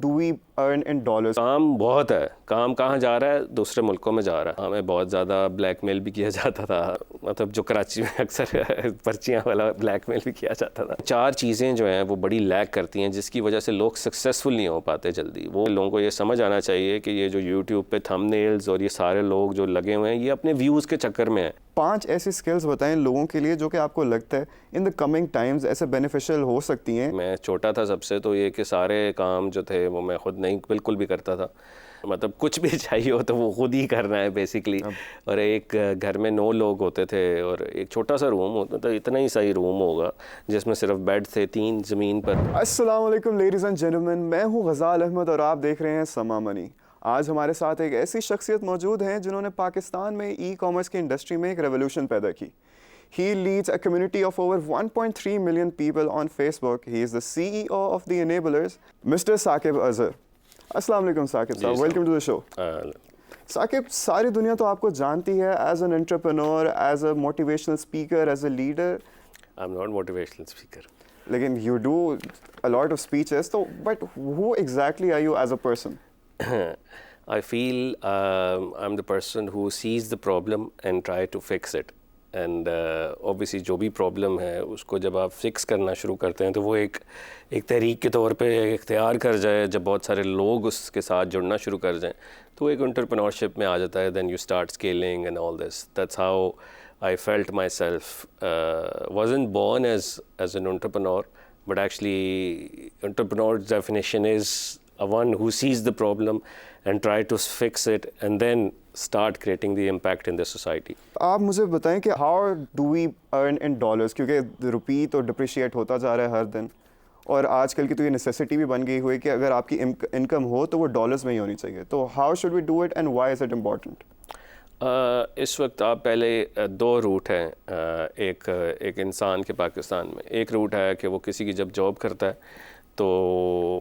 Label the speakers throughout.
Speaker 1: do we earn in dollars?
Speaker 2: काम बहुत है, काम कहाँ जा रहा है, दूसरे मुल्कों में जा रहा है। हमें बहुत ज़्यादा ब्लैकमेल भी किया जाता था, मतलब जो कराची में अक्सर पर्चियाँ वाला ब्लैकमेल भी किया जाता था। 4 चीज़ें जो हैं वो बड़ी लैग करती हैं, जिसकी वजह से लोग सक्सेसफुल नहीं हो पाते जल्दी। वो लोगों को ये समझ आना चाहिए कि ये जो यूट्यूब पे थंबनेल्स और ये सारे लोग जो लगे हुए हैं, ये अपने व्यूज़ के चक्कर में हैं।
Speaker 1: 5 ऐसी स्किल्स बताएं लोगों के लिए जो कि आपको लगता है इन द कमिंग टाइम्स ऐसे बेनिफिशियल हो सकती हैं।
Speaker 2: मैं छोटा था सबसे, तो ये कि सारे काम जो थे वो मैं खुद नहीं बिल्कुल भी करता था। मतलब कुछ भी चाहिए हो तो वो खुद ही करना है बेसिकली। और एक घर में 9 लोग होते थे और एक छोटा सा रूम होता था, इतना ही सही रूम होगा जिसमें सिर्फ बेड थे 3 ज़मीन पर।
Speaker 1: अस्सलाम वालेकुम लेडीज़ एंड जेंटलमैन, मैं हूं गज़ाल अहमद और आप देख रहे हैं समा मनी। आज हमारे साथ एक ऐसी शख्सियत मौजूद हैं जिन्होंने पाकिस्तान में ई-कॉमर्स की इंडस्ट्री में एक रेवोल्यूशन पैदा की। He leads a community of over 1.3 million people on Facebook. He is the CEO of the Enablers, Mr. Saqib Azhar. अस्सलाम वालेकुम Saqib Sahab, welcome to the show. Saqib, सारी दुनिया तो आपको जानती है as an entrepreneur, as a motivational speaker, as a leader.
Speaker 2: I am not motivational speaker,
Speaker 1: लेकिन you do a lot of speeches, तो but who exactly are you as a person?
Speaker 2: I feel I'm the person who sees the problem and try to fix it. And obviously जो भी problem है उसको जब आप fix करना शुरू करते हैं तो वो एक तहरीक के तौर पे इख्तियार कर जाए, जब बहुत सारे लोग उसके साथ जुड़ना शुरू कर जाएं तो एक एंटरप्रेन्योरशिप में आ जाता है। Then you start scaling and all this. That's how I felt myself. Wasn't born as an entrepreneur, but actually entrepreneur definition is a one who sees the problem and try to fix it and then start creating the impact in the society.
Speaker 1: आप मुझे बताएं कि how do we earn in dollars, क्योंकि रुपये तो depreciate होता जा रहा है हर दिन, और आजकल की तो ये नेसेसिटी भी बन गई हुई है कि अगर आपकी इनकम हो तो वो डॉलर्स में ही होनी चाहिए। तो how should we do it and why is it important?
Speaker 2: इस वक्त आप पहले 2 रूट हैं एक इंसान के पाकिस्तान में। एक रूट है कि वो किसी की जब जॉब करता है तो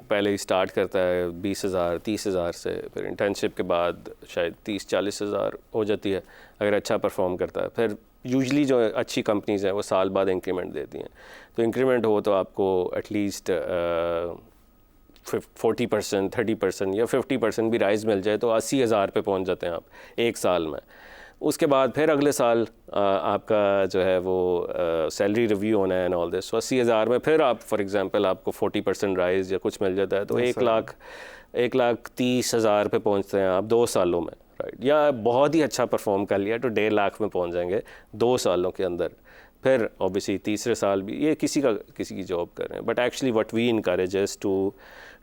Speaker 2: पहले ही स्टार्ट करता है 20,000 30,000 से, फिर इंटर्नशिप के बाद शायद 30-40 हज़ार हो जाती है अगर अच्छा परफॉर्म करता है। फिर यूजुअली जो अच्छी कंपनीज़ हैं वो साल बाद इंक्रीमेंट देती हैं, तो इंक्रीमेंट हो तो आपको एटलीस्ट 40% 30% या 50% भी राइज़ मिल जाए तो 80,000 पे पहुंच जाते हैं आप एक साल में। उसके बाद फिर अगले साल आपका जो है वो सैलरी रिव्यू होना है एंड ऑल दिस। 80,000 में फिर आप फॉर एग्जांपल आपको 40% राइज़ या कुछ मिल जाता है तो 1,30,000 पे पहुंचते हैं आप 2 सालों में, राइट। या बहुत ही अच्छा परफॉर्म कर लिया तो 1.5 लाख में पहुंच जाएंगे 2 सालों के अंदर। फिर ऑब्वियसली तीसरे साल भी ये किसी की जॉब कर रहे हैं, but actually what we encourage is to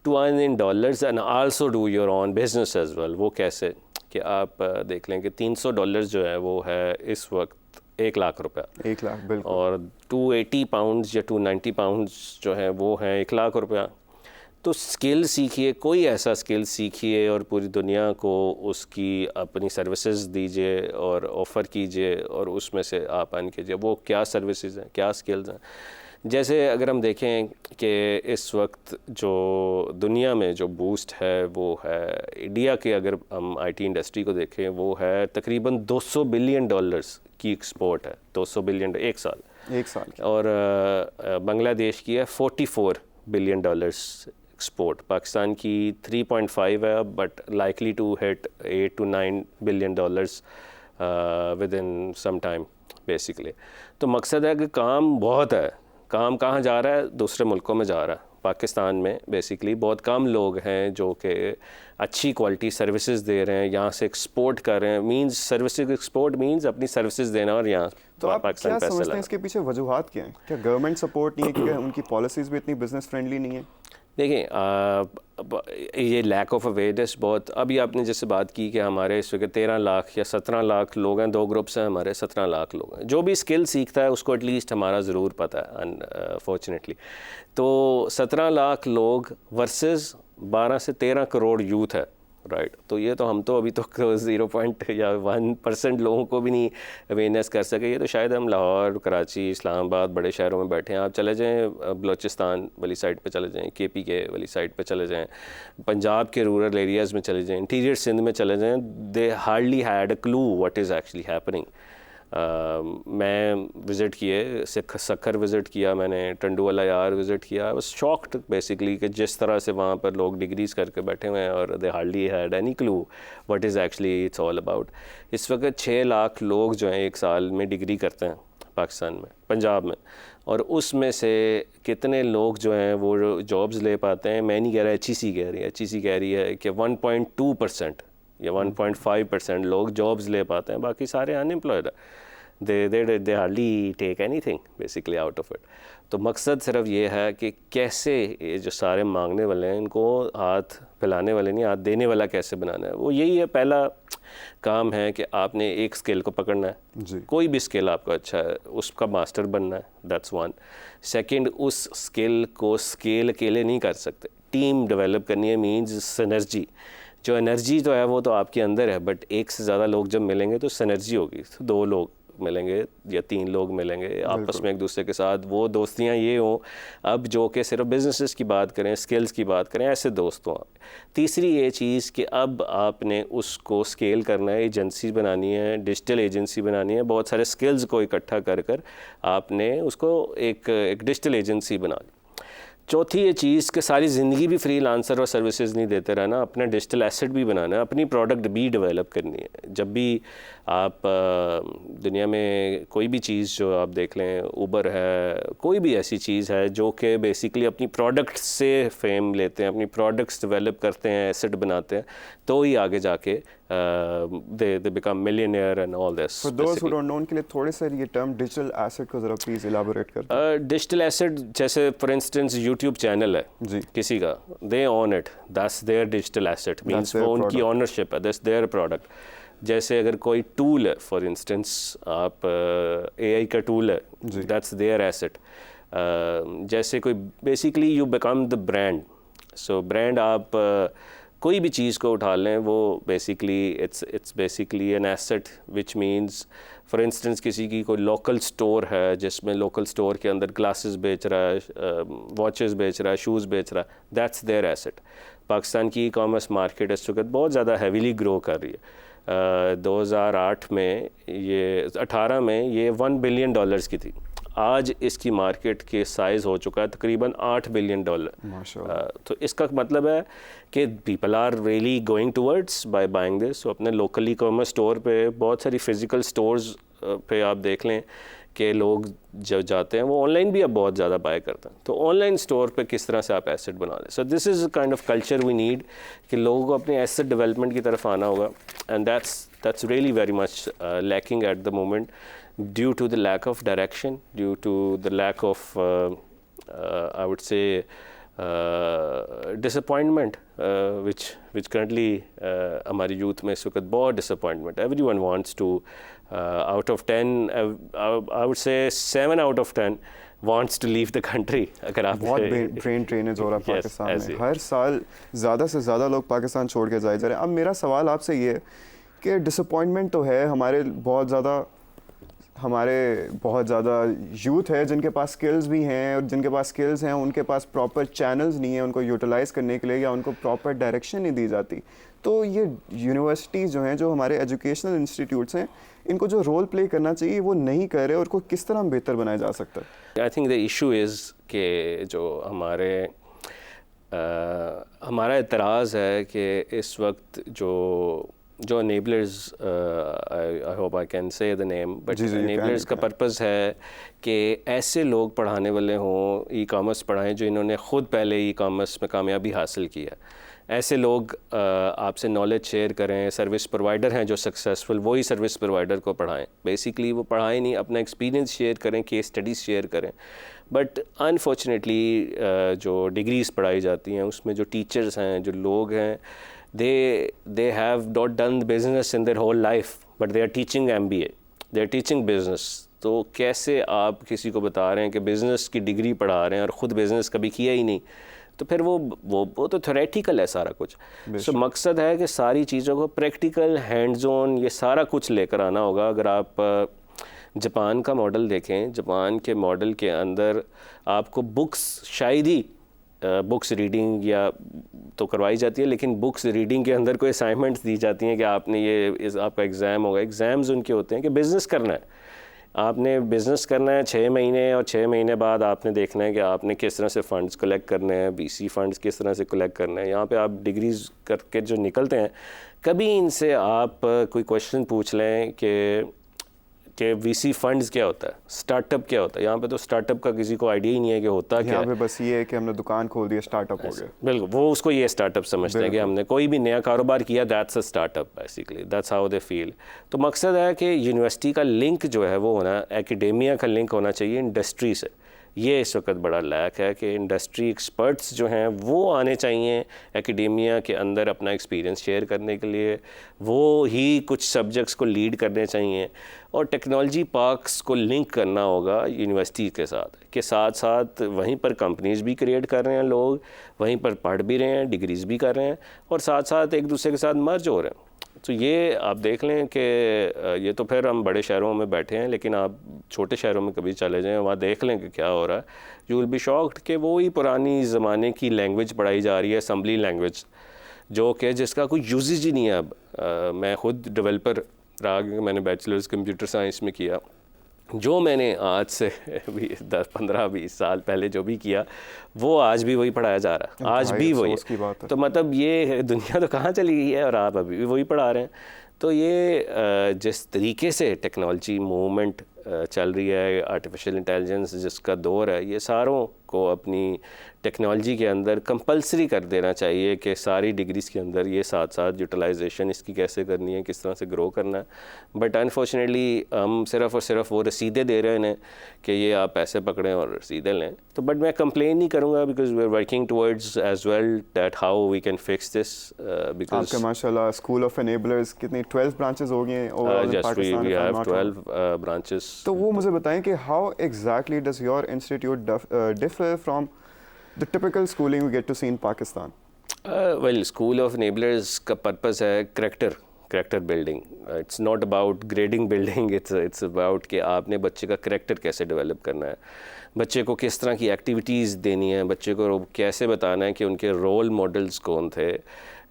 Speaker 2: earn in dollars and also do your own business as well. वो कैसे कि आप देख लें कि $300 जो है वो है इस वक्त 1 लाख रुपया।
Speaker 1: 1 लाख, बिल्कुल।
Speaker 2: और 280 पाउंड्स या 290 पाउंड्स जो है वो हैं 1 लाख रुपया। तो स्किल सीखिए, कोई ऐसा स्किल सीखिए और पूरी दुनिया को उसकी अपनी सर्विसेज दीजिए और ऑफ़र कीजिए और उसमें से आप अर्न कीजिए। वो क्या सर्विसेज हैं, क्या स्किल्स हैं। जैसे अगर हम देखें कि इस वक्त जो दुनिया में जो बूस्ट है वो है इंडिया के, अगर हम आईटी इंडस्ट्री को देखें वो है तकरीबन $200 बिलियन की एक्सपोर्ट है। 200 बिलियन एक साल। और बांग्लादेश की है $44 बिलियन एक्सपोर्ट। पाकिस्तान की 3.5 है but likely to hit $8 to $9 billion within some time basically. तो मकसद है कि काम बहुत है। काम कहाँ जा रहा है, दूसरे मुल्कों में जा रहा है। पाकिस्तान में बेसिकली बहुत कम लोग हैं जो कि अच्छी क्वालिटी सर्विसेज दे रहे हैं, यहाँ से एक्सपोर्ट कर रहे हैं। मींस सर्विसेज एक्सपोर्ट मींस अपनी सर्विसेज देना और यहाँ
Speaker 1: तो आप
Speaker 2: पाकिस्तान
Speaker 1: क्या
Speaker 2: पैसे
Speaker 1: समझते हैं इसके पीछे वजूहात क्या हैं? क्या गवर्नमेंट सपोर्ट नहीं है, क्योंकि उनकी पॉलिसीज़ भी इतनी बिजनेस फ्रेंडली नहीं है?
Speaker 2: देखिए ये लैक ऑफ अवेयरनेस बहुत। अभी आपने जैसे बात की कि हमारे इस वक्त 13 लाख या 17 लाख लोग हैं, 2 ग्रुप्स हैं हमारे, 17 लाख लोग हैं। जो भी स्किल सीखता है उसको एटलीस्ट हमारा ज़रूर पता है अनफॉर्चुनेटली। तो 17 लाख लोग वर्सेस 12 से 13 करोड़ यूथ है, राइट। तो ये तो हम तो अभी तो 0.1% लोगों को भी नहीं अवेयरनेस कर सके। ये तो शायद हम लाहौर, कराची, इस्लामाबाद बड़े शहरों में बैठे हैं। आप चले जाएँ बलूचिस्तान वाली साइड पे चले जाएँ, KP के वाली साइड पे चले जाएँ, पंजाब के रूरल एरियाज़ में चले जाएँ, इंटीरियर सिंध में चले जाएँ, they hardly had a clue what is actually happening. मैं विज़िट किए, सक्खर विज़िट किया मैंने, टंडुवाला यार विज़िट किया। आई वाज शॉक्ड बेसिकली कि जिस तरह से वहाँ पर लोग डिग्रीज करके बैठे हुए हैं और they hardly had any clue what is actually it's all about. इस वक्त 6 लाख लोग जो हैं एक साल में डिग्री करते हैं पाकिस्तान में, पंजाब में, और उसमें से कितने लोग जो हैं वो जॉब्स ले पाते हैं। मैं नहीं कह रहा, HEC कह रही है, HEC कह रही है कि 1.2% या 1.5% लोग जॉब्स ले पाते हैं, बाकी सारे अनएम्प्लॉयड है। They hardly take anything basically out of it. तो मकसद सिर्फ ये है कि कैसे ये जो सारे मांगने वाले हैं इनको हाथ फैलाने वाले नहीं, हाथ देने वाला कैसे बनाना है। वो यही है, पहला काम है कि आपने एक स्किल को पकड़ना है
Speaker 1: जी।
Speaker 2: कोई भी स्किल आपका अच्छा है उसका मास्टर बनना है, दैट्स वन। सेकंड, उस स्किल को स्केल अकेले नहीं कर सकते, टीम डेवलप करनी है, मींस सिनर्जी। जो एनर्जी तो है वो तो आपके अंदर है, बट एक से ज़्यादा लोग जब मिलेंगे तो सिनर्जी होगी। तो 2 लोग मिलेंगे या 3 लोग मिलेंगे आपस में एक दूसरे के साथ, वो दोस्तियां ये हों अब जो कि सिर्फ बिजनेसेस की बात करें, स्किल्स की बात करें, ऐसे दोस्त हों। तीसरी ये चीज़ कि अब आपने उसको स्केल करना है, एजेंसी बनानी है, डिजिटल एजेंसी बनानी है, बहुत सारे स्किल्स को इकट्ठा कर कर आपने उसको एक डिजिटल एजेंसी बना ली। चौथी ये चीज़ कि सारी ज़िंदगी भी फ्रीलांसर और सर्विसेज नहीं देते रहना, अपना डिजिटल एसेट भी बनाना है, अपनी प्रोडक्ट भी डेवलप करनी है। जब भी आप दुनिया में कोई भी चीज़ जो आप देख लें, उबर है, कोई भी ऐसी चीज़ है जो कि बेसिकली अपनी प्रोडक्ट से फेम लेते हैं, अपनी प्रोडक्ट्स डेवलप करते हैं, एसेट बनाते हैं, तो ही आगे जाके they become millionaire and all this.
Speaker 1: For those who don't know, उनके लिए थोड़े से ये टर्म डिजिटल एसेट को ज़रा प्लीज़ इलाबोरेट कर दें।
Speaker 2: डिजिटल एसेट जैसे फॉर इंस्टेंस यूट्यूब चैनल है
Speaker 1: जी।
Speaker 2: किसी का, they own it, that's their digital asset, means वो उनकी ओनरशिप है, दैट्स देयर प्रोडक्ट। जैसे अगर कोई टूल है, फॉर इंस्टेंस आप AI का टूल है, दैट्स देयर एसेट। जैसे कोई basically you become the brand, so brand आप कोई भी चीज़ को उठा लें, वो basically it's basically an asset, which means for instance किसी की कोई लोकल स्टोर है जिसमें लोकल स्टोर के अंदर ग्लासेस बेच रहा है, वॉचेस बेच रहा है, शूज़ बेच रहा है, दैट्स देयर एसेट। पाकिस्तान की ई-कॉमर्स मार्केट इस वक्त बहुत ज़्यादा हैवीली ग्रो कर रही है। 2008 में ये 18 में ये $1 बिलियन की थी, आज इसकी मार्केट के साइज़ हो चुका है तकरीबन $8 बिलियन। तो इसका मतलब है कि people are really going towards by buying this. तो अपने लोकल ई-कॉमर्स स्टोर पे, बहुत सारी फिज़िकल स्टोर्स पे आप देख लें कि लोग जब जाते हैं वो ऑनलाइन भी अब बहुत ज़्यादा बाय करते हैं। तो ऑनलाइन स्टोर पे किस तरह से आप एसेट बना लें। So this is kind of culture we need कि लोगों को अपने एसेट डेवलपमेंट की तरफ आना होगा, and that's really very much lacking at the moment due to the lack of direction, due to the lack of I would say disappointment, which currently हमारी youth में इस वक्त बहुत disappointment. Everyone wants to out of 10 I would say 7 out of 10 wants to leave the country. अगर आप
Speaker 1: बहुत brain drainage हो रहा है पाकिस्तान में, हर साल ज़्यादा से ज़्यादा लोग पाकिस्तान छोड़ के जाए जा रहे हैं। अब मेरा सवाल आपसे ये है कि डिसअपॉइंटमेंट तो है, हमारे बहुत ज़्यादा यूथ है जिनके पास स्किल्स भी हैं, और जिनके पास स्किल्स हैं उनके पास प्रॉपर चैनल्स नहीं है उनको यूटिलाइज़ करने के लिए, या उनको प्रॉपर डायरेक्शन नहीं दी जाती। तो ये यूनिवर्सिटीज़ जो हैं, जो हमारे एजुकेशनल इंस्टीट्यूट्स हैं, इनको जो रोल प्ले करना चाहिए वो नहीं कर रहे, और को किस तरह बेहतर बनाया जा सकता है।
Speaker 2: I think the issue is कि जो हमारा एतराज़ है कि इस वक्त जो enablers, I hope I can say the name, but enablers का पर्पज़ है कि ऐसे लोग पढ़ाने वाले हों, ई-कॉमर्स पढ़ाएं जो इन्होंने ख़ुद पहले ई-कॉमर्स में कामयाबी हासिल की है। ऐसे लोग आपसे नॉलेज शेयर करें, सर्विस प्रोवाइडर हैं जो सक्सेसफुल, वही सर्विस प्रोवाइडर को पढ़ाएं। बेसिकली वो पढ़ाएं नहीं, अपना एक्सपीरियंस शेयर करें, केस स्टडीज़ शेयर करें। बट अनफॉर्चुनेटली जो डिग्रीज़ पढ़ाई जाती हैं उसमें जो टीचर्स हैं, जो लोग हैं, they have not done business in their whole life, but they are teaching MBA, they are teaching business. तो कैसे आप किसी को बता रहे हैं कि बिज़नेस की डिग्री पढ़ा रहे हैं और ख़ुद बिज़नेस कभी किया ही नहीं, तो फिर वो तो थ्योरेटिकल है सारा कुछ। सो मकसद है कि सारी चीज़ों को प्रैक्टिकल, हैंड्स ऑन, ये सारा कुछ लेकर आना होगा। अगर आप जापान का मॉडल देखें, जापान के मॉडल के अंदर आपको बुक्स शायद ही बुक्स रीडिंग या तो करवाई जाती है, लेकिन बुक्स रीडिंग के अंदर कोई असाइनमेंट्स दी जाती हैं कि आपने आपका एग्ज़ाम होगा। एग्ज़ाम्स उनके होते हैं कि बिज़नेस करना है, आपने बिज़नेस करना है 6 महीने, और 6 महीने बाद आपने देखना है कि आपने किस तरह से फ़ंड्स कलेक्ट करने हैं, VC फ़ंड्स किस तरह से कलेक्ट करने हैं। यहाँ पे आप डिग्रीज़ करके जो निकलते हैं, कभी इनसे आप कोई क्वेश्चन पूछ लें कि VC फंड्स क्या होता है, स्टार्टअप क्या होता है। यहाँ पे तो स्टार्टअप का किसी को आइडिया ही नहीं है कि होता क्या
Speaker 1: यहाँ
Speaker 2: है।
Speaker 1: पे बस ये है कि हमने दुकान खोल दी, स्टार्टअप हो गया।
Speaker 2: बिल्कुल, वो उसको ये स्टार्टअप समझते हैं कि हमने कोई भी नया कारोबार किया, that's a startup, basically that's how they feel. तो मकसद है कि यूनिवर्सिटी का लिंक जो है वो होना, एकेडेमिया का लिंक होना चाहिए इंडस्ट्री से। ये इस वक्त बड़ा लैक है कि इंडस्ट्री एक्सपर्ट्स जो हैं वो आने चाहिए एकेडेमिया के अंदर अपना एक्सपीरियंस शेयर करने के लिए, वो ही कुछ सब्जेक्ट्स को लीड करने चाहिए, और टेक्नोलॉजी पार्क्स को लिंक करना होगा यूनिवर्सिटी के साथ साथ वहीं पर कंपनीज़ भी क्रिएट कर रहे हैं लोग, वहीं पर पढ़ भी रहे हैं, डिग्रीज़ भी कर रहे हैं, और साथ साथ एक दूसरे के साथ मर्ज हो रहे हैं। तो ये आप देख लें कि ये तो फिर हम बड़े शहरों में बैठे हैं, लेकिन आप छोटे शहरों में कभी चले जाएं, वहाँ देख लें कि क्या हो रहा है। यू विल बी शॉक्ड कि वो ही पुरानी ज़माने की लैंग्वेज पढ़ाई जा रही है, असम्बली लैंग्वेज, जो कि जिसका कोई यूजेज ही नहीं है अब। मैं ख़ुद डेवलपर रहा, मैंने बैचलर्स कंप्यूटर साइंस में किया। जो मैंने आज से 10-15-20 साल पहले जो भी किया, वो आज भी वही पढ़ाया जा रहा है, आज भी वही है। तो मतलब ये दुनिया तो कहाँ चली गई है, और आप अभी भी वही पढ़ा रहे हैं। तो ये जिस तरीके से टेक्नोलॉजी मूवमेंट चल रही है, आर्टिफिशियल इंटेलिजेंस जिसका दौर है, ये सारों को अपनी टेक्नोलॉजी के अंदर कंपलसरी कर देना चाहिए कि सारी डिग्रीज़ के अंदर ये साथ साथ यूटिलाइजेशन इसकी कैसे करनी है, किस तरह से ग्रो करना है। बट अनफॉर्चुनेटली हम सिर्फ़ और सिर्फ वो रसीदें दे रहे हैं इन्हें कि ये आप पैसे पकड़ें और रसीदें लें। तो बट मैं कंप्लेन नहीं करूँगा, because we are working towards as well that how we can fix this. Because
Speaker 1: आपके माशाल्लाह स्कूल ऑफ एनेबलर्स कितनी 12 ब्रांचेस हो गई हैं overall in Pakistan?
Speaker 2: We have 12 branches.
Speaker 1: तो वो मुझे बताएं कि how exactly does your institute differ from the typical schooling we get to see in Pakistan?
Speaker 2: Well, School of Enablers का पर्पस है character building. It's not about grading building, it's about कि आपने बच्चे का करेक्टर कैसे develop करना है, बच्चे को किस तरह की एक्टिविटीज़ देनी है, बच्चे को कैसे बताना है कि उनके रोल मॉडल्स कौन थे,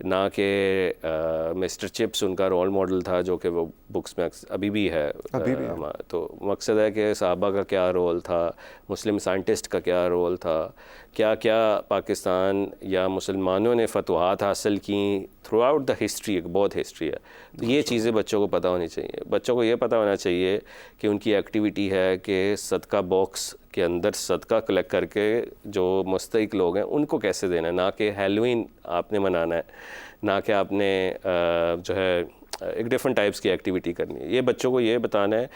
Speaker 2: ना कि मिस्टर चिप्स उनका रोल मॉडल था जो कि वो बुक्स में अभी भी है। तो मकसद है कि सहाबा का क्या रोल था, मुस्लिम साइंटिस्ट का क्या रोल था, क्या क्या पाकिस्तान या मुसलमानों ने फतवाहत हासिल की थ्रू आउट द हिस्ट्री। एक बहुत हिस्ट्री है, तो ये चीज़ें बच्चों को पता होनी चाहिए। बच्चों को ये पता होना चाहिए कि उनकी एक्टिविटी है कि सदका बॉक्स के अंदर सदका कलेक्ट करके जो मुस्तहिक लोग हैं उनको कैसे देना है, ना कि हैलोवीन आपने मनाना है, ना कि आपने जो है एक डिफरेंट टाइप्स की एक्टिविटी करनी है। ये बच्चों को ये बताना है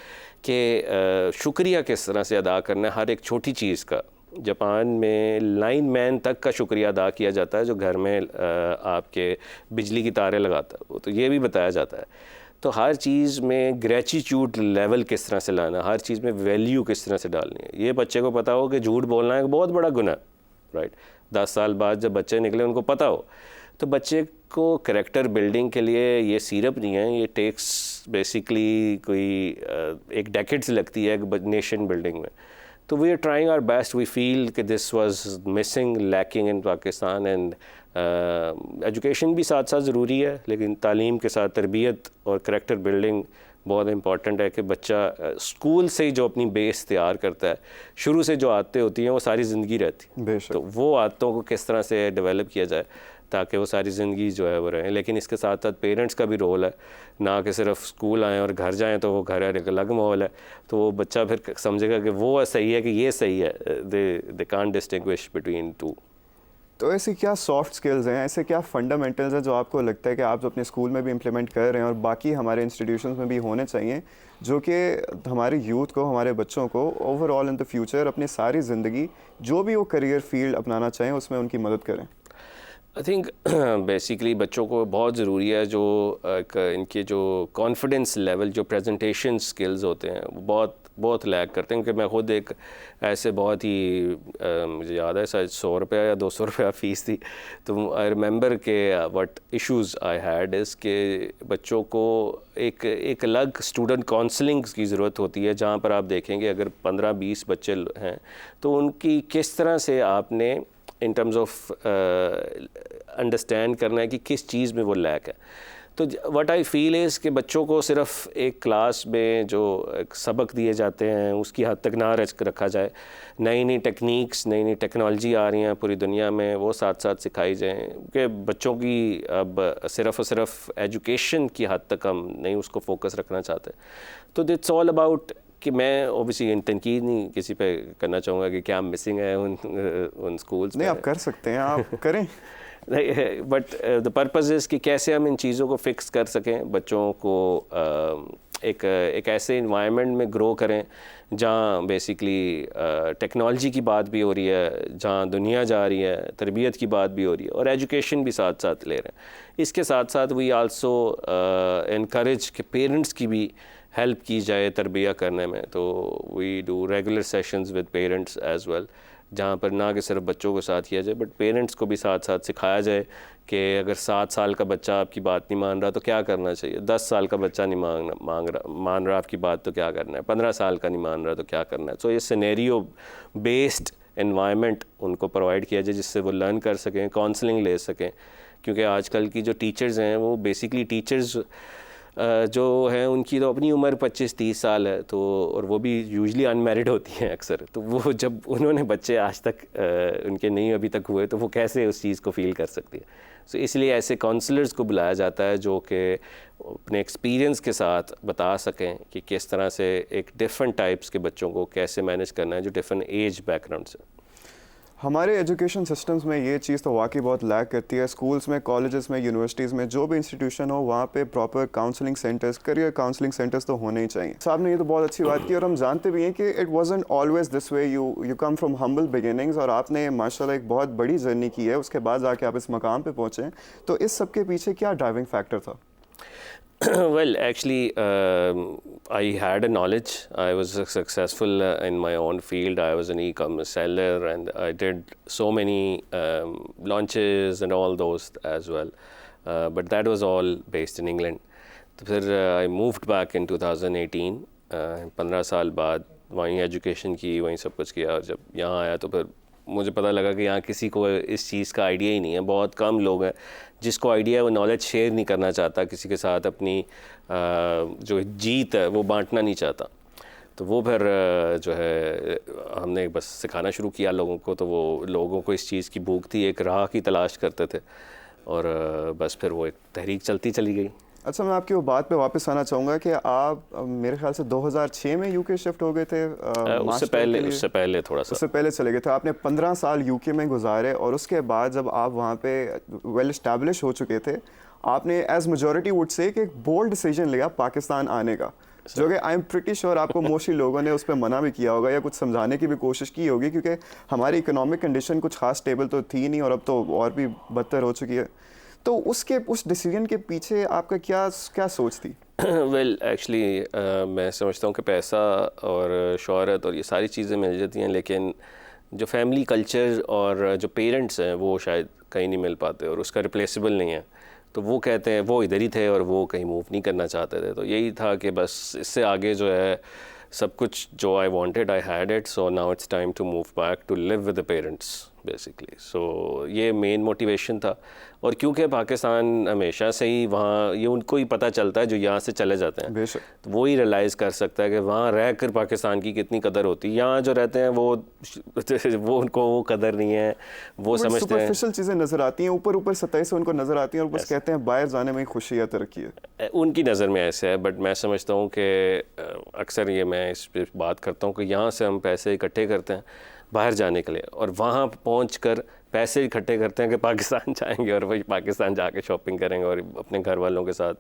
Speaker 2: कि शुक्रिया किस तरह से अदा करना है हर एक छोटी चीज़ का। जापान में लाइन मैन तक का शुक्रिया अदा किया जाता है जो घर में आपके बिजली की तारें लगाता है, तो ये भी बताया जाता है। तो हर चीज़ में ग्रेटिट्यूड लेवल किस तरह से लाना, हर चीज़ में वैल्यू किस तरह से डालनी है। ये बच्चे को पता हो कि झूठ बोलना एक बहुत बड़ा गुनाह, राइट। 10 साल बाद जब बच्चे निकले उनको पता हो, तो बच्चे को करेक्टर बिल्डिंग के लिए ये सिरप नहीं है, ये टेक्स बेसिकली कोई एक डेकेड्स लगती है एक नेशन बिल्डिंग में। तो we are trying our best, we feel कि this was missing, lacking in Pakistan. And education भी साथ साथ ज़रूरी है, लेकिन तालीम के साथ तरबियत और करेक्टर बिल्डिंग बहुत इंपॉर्टेंट है कि बच्चा स्कूल से ही जो अपनी बेस तैयार करता है, शुरू से जो आदतें होती हैं वो सारी ज़िंदगी रहती हैं। तो वो आदतों को किस तरह से डेवलप किया जाए ताकि वो सारी ज़िंदगी जो है वो रहें। लेकिन इसके साथ साथ पेरेंट्स का भी रोल है, ना कि सिर्फ स्कूल आएँ और घर जाएँ तो वो घर एक अलग माहौल है, तो वो बच्चा फिर समझेगा कि वो सही है कि ये सही है। They can't distinguish between two.
Speaker 1: तो ऐसी क्या सॉफ्ट स्किल्स हैं, ऐसे क्या फंडामेंटल्स हैं जो आपको लगता है कि आप जो अपने स्कूल में भी इम्प्लीमेंट कर रहे हैं और बाकी हमारे इंस्टीट्यूशंस में भी होने चाहिए, जो कि हमारे यूथ को, हमारे बच्चों को ओवरऑल इन द फ्यूचर अपनी सारी ज़िंदगी जो भी वो करियर फील्ड अपनाना चाहें उसमें उनकी मदद करें?
Speaker 2: आई थिंक बेसिकली बच्चों को बहुत ज़रूरी है जो इनके जो कॉन्फिडेंस लेवल, जो प्रेजेंटेशन स्किल्स होते हैं वो बहुत लैक करते हैं। क्योंकि मैं खुद एक ऐसे बहुत ही मुझे याद है शायद 100 रुपया या 200 रुपया फ़ीस थी। तो आई रिमेंबर के what issues I had is के बच्चों को एक अलग स्टूडेंट काउंसलिंग की ज़रूरत होती है, जहाँ पर आप देखेंगे अगर 15-20 बच्चे हैं तो उनकी किस तरह से आपने इन टर्म्स ऑफ अंडरस्टैंड करना है कि किस चीज़ में वो लैक है। तो व्हाट आई फील इज़ कि बच्चों को सिर्फ एक क्लास में जो एक सबक दिए जाते हैं उसकी हद तक ना रखा जाए। नई नई टेक्निक्स, नई नई टेक्नोलॉजी आ रही हैं पूरी दुनिया में, वो साथ साथ सिखाई जाएँ कि बच्चों की अब सिर्फ और सिर्फ एजुकेशन की हद तक हम नहीं उसको फोकस रखना चाहते। तो इट्स ऑल अबाउट कि मैं ओबियसली तनकीद नहीं किसी पे करना चाहूँगा कि क्या मिसिंग है उन स्कूल्स में।
Speaker 1: नहीं, आप कर सकते हैं, आप करें।
Speaker 2: बट द पर्पज़ इज़ कि कैसे हम इन चीज़ों को फिक्स कर सकें, बच्चों को एक ऐसे इन्वायरमेंट में ग्रो करें जहाँ बेसिकली टेक्नोलॉजी की बात भी हो रही है, जहाँ दुनिया जा रही है, तरबियत की बात भी हो रही है और एजुकेशन भी साथ साथ ले रहे हैं। इसके साथ साथ वी आल्सो इनकरेज कि पेरेंट्स की भी हेल्प की जाए तरबिया करने में। तो we do regular sessions with parents as well, जहाँ पर ना कि सिर्फ बच्चों के साथ किया जाए बट पेरेंट्स को भी साथ साथ सिखाया जाए कि अगर 7 साल का बच्चा आपकी बात नहीं मान रहा तो क्या करना चाहिए, 10 साल का बच्चा नहीं मान रहा आपकी बात तो क्या करना है, 15 साल का नहीं मान रहा तो क्या करना है। तो ये सिनेरियो बेस्ड एनवायरनमेंट उनको प्रोवाइड किया जाए जिससे वो लर्न कर सकें, काउंसलिंग ले सकें। क्योंकि आजकल की जो टीचर्स हैं वो बेसिकली टीचर्स जो हैं उनकी तो अपनी उम्र 25-30 साल है, तो और वो भी यूजली अनमैरिड होती हैं अक्सर। तो वो जब उन्होंने बच्चे आज तक उनके नहीं अभी तक हुए तो वो कैसे उस चीज़ को फ़ील कर सकती है। तो इसलिए ऐसे काउंसलर्स को बुलाया जाता है जो कि अपने एक्सपीरियंस के साथ बता सकें कि किस तरह से एक डिफरेंट टाइप्स के बच्चों को कैसे मैनेज करना है जो डिफरेंट एज बैकग्राउंड से।
Speaker 1: हमारे एजुकेशन सिस्टम्स में ये चीज़ तो वाकई बहुत लैक करती है। स्कूल्स में, कॉलेजेस में, यूनिवर्सिटीज़ में, जो भी इंस्टीट्यूशन हो वहाँ पे proper counselling centres, career counselling centres तो होने ही चाहिए। साहब ने ये तो बहुत अच्छी बात की और हम जानते भी हैं कि it wasn't always this way. You come from humble beginnings और आपने माशाल्लाह एक बहुत बड़ी जर्नी की है, उसके बाद जाके आप इस मकाम पे पहुँचे। तो इस सब के पीछे क्या ड्राइविंग फैक्टर था?
Speaker 2: Well, actually, I had a knowledge. I was successful in my own field. I was an e-commerce seller, and I did so many launches and all those as well. But that was all based in England. तो फिर I moved back in 2018. 15 साल बाद वहीं education की, वहीं सब कुछ किया। और जब यहाँ आया तो फिर मुझे पता लगा कि यहाँ किसी को इस चीज़ का आइडिया ही नहीं है। बहुत कम लोग हैं जिसको आइडिया है, वो नॉलेज शेयर नहीं करना चाहता किसी के साथ, अपनी जो जीत है वो बांटना नहीं चाहता। तो वो फिर जो है हमने बस सिखाना शुरू किया लोगों को। तो वो लोगों को इस चीज़ की भूख थी, एक राह की तलाश करते थे और बस फिर वो एक तहरीक चलती चली गई।
Speaker 1: अच्छा, मैं आपकी वो बात पे वापस आना चाहूँगा कि आप मेरे ख्याल से 2006 में यूके शिफ्ट हो गए थे।
Speaker 2: उससे पहले थोड़ा सा,
Speaker 1: उससे पहले चले गए थे। आपने 15 साल यूके में गुजारे और उसके बाद जब आप वहाँ पे वेल इस्टेब्लिश हो चुके थे, आपने एज मेजॉरिटी वुड से एक बोल्ड डिसीजन लिया पाकिस्तान आने का, जो कि आई एम प्रिटी श्योर आपको मोस्टली लोगों ने उस पर मना भी किया होगा या कुछ समझाने की भी कोशिश की होगी, क्योंकि हमारी इकोनॉमिक कंडीशन कुछ खास स्टेबल तो थी नहीं और अब तो और भी बदतर हो चुकी है। तो उस डिसीजन के पीछे आपका क्या सोच थी?
Speaker 2: वेल एक्चुअली मैं समझता हूँ कि पैसा और शोहरत और ये सारी चीज़ें मिल जाती हैं, लेकिन जो फैमिली कल्चर और जो पेरेंट्स हैं वो शायद कहीं नहीं मिल पाते और उसका रिप्लेसेबल नहीं है। तो वो कहते हैं, वो इधर ही थे और वो कहीं मूव नहीं करना चाहते थे। तो यही था कि बस इससे आगे जो है सब कुछ जो I wanted I had it, so now it's time to move back to live with the parents basically. So ये मेन मोटिवेशन था। और क्योंकि पाकिस्तान हमेशा से ही वहाँ, ये उनको ही पता चलता है जो यहाँ से चले जाते हैं, तो वो ही रियलाइज़ कर सकता है कि वहाँ रह कर पाकिस्तान की कितनी कदर होती है। यहाँ जो रहते हैं वो उनको वो कदर नहीं है, वो समझते हैं
Speaker 1: सुपरफिशियल चीज़ें नज़र आती हैं, ऊपर सतह से उनको नज़र आती हैं और बस कहते हैं बाहर जाने में खुशी या तरक्की है।
Speaker 2: उनकी नज़र में ऐसे है। बट मैं समझता हूँ कि अक्सर ये मैं इस पर बात करता हूँ कि यहाँ से हम पैसे इकट्ठे करते हैं बाहर जाने के लिए और वहाँ पहुँचकर पैसे इकट्ठे करते हैं कि पाकिस्तान जाएंगे और वही पाकिस्तान जाके शॉपिंग करेंगे और अपने घर वालों के साथ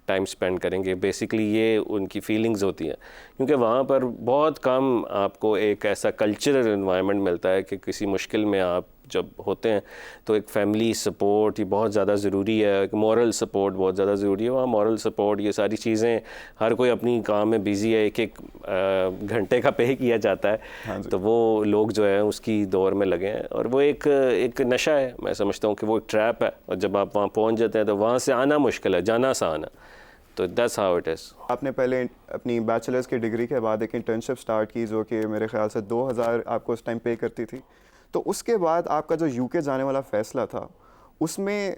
Speaker 2: टाइम स्पेंड करेंगे। बेसिकली ये उनकी फीलिंग्स होती हैं, क्योंकि वहाँ पर बहुत कम आपको एक ऐसा कल्चरल एनवायरनमेंट मिलता है कि किसी मुश्किल में आप जब होते हैं तो एक फैमिली सपोर्ट ये बहुत ज़्यादा ज़रूरी है, एक मॉरल सपोर्ट बहुत ज़्यादा ज़रूरी है। वहाँ मॉरल सपोर्ट ये सारी चीज़ें, हर कोई अपनी काम में बिज़ी है, एक घंटे का पे किया जाता है। हाँ, तो वो लोग जो है उसकी दौर में लगे हैं और वो एक नशा है। मैं समझता हूँ कि वो एक ट्रैप है और जब आप वहाँ पहुँच जाते हैं तो वहाँ से आना मुश्किल है, जाना आसान है। तो दैट्स हाउ इट इज़।
Speaker 1: आपने पहले अपनी बैचलर्स की डिग्री के बाद एक इंटर्नशिप स्टार्ट की जो कि मेरे ख्याल से 2000 आपको उस टाइम पे करती थी। तो उसके बाद आपका जो यूके जाने वाला फ़ैसला था, उसमें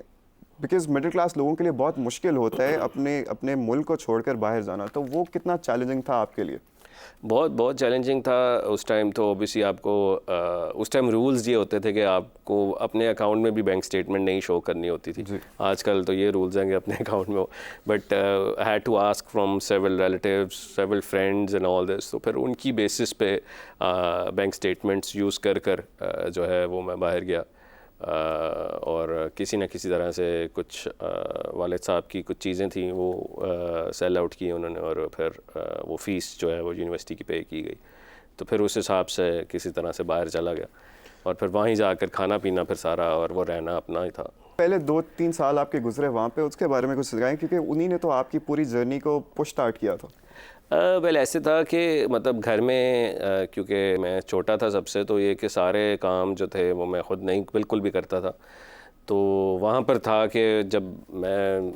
Speaker 1: बिकॉज़ मिडिल क्लास लोगों के लिए बहुत मुश्किल होता है अपने अपने मुल्क को छोड़कर बाहर जाना, तो वो कितना चैलेंजिंग था आपके लिए?
Speaker 2: बहुत बहुत चैलेंजिंग था उस टाइम। तो ओबियसली आपको उस टाइम रूल्स ये होते थे कि आपको अपने अकाउंट में भी बैंक स्टेटमेंट नहीं शो करनी होती थी। आजकल तो ये रूल्स हैं कि अपने अकाउंट में हो, but I had to ask from several relatives, several friends and all this. तो फिर उनकी बेसिस पे बैंक स्टेटमेंट्स यूज़ कर जो है वो मैं बाहर गया। और किसी न किसी तरह से कुछ वालिद साहब की कुछ चीज़ें थी वो सेल आउट की उन्होंने, और फिर वो फ़ीस जो है वो यूनिवर्सिटी की पे की गई। तो फिर उस हिसाब से किसी तरह से बाहर चला गया, और फिर वहीं जाकर खाना पीना फिर सारा और वो रहना अपना ही था।
Speaker 1: पहले 2-3 साल आपके गुजरे वहाँ पे, उसके बारे में कुछ बताएं, क्योंकि उन्हीं ने तो आपकी पूरी जर्नी को पुश स्टार्ट किया था।
Speaker 2: वेल ऐसे था कि मतलब घर में क्योंकि मैं छोटा था सबसे, तो ये कि सारे काम जो थे वो मैं ख़ुद नहीं बिल्कुल भी करता था। तो वहाँ पर था कि जब मैं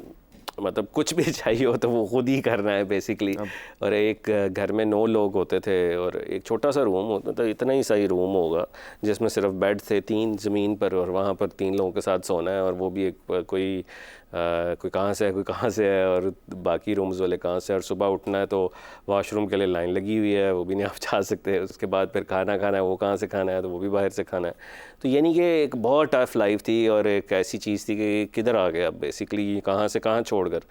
Speaker 2: मतलब कुछ भी चाहिए हो तो वो खुद ही करना है बेसिकली। और एक घर में 9 लोग होते थे और एक छोटा सा रूम होता था, इतना ही सही रूम होगा जिसमें सिर्फ बेड थे 3 ज़मीन पर, और वहाँ पर 3 लोगों के साथ सोना है। और वो भी एक कोई कहाँ से है, कोई कहाँ से है, और बाकी रूम्स वाले कहाँ से। और सुबह उठना है तो वॉशरूम के लिए लाइन लगी हुई है, वो भी नहीं आप जा सकते। उसके बाद फिर खाना खाना है, वो कहाँ से खाना है, तो वो भी बाहर से खाना है। तो यानी कि एक बहुत टफ लाइफ थी, और एक ऐसी चीज़ थी कि किधर आ गए अब बेसिकली, कहाँ से कहाँ छोड़कर।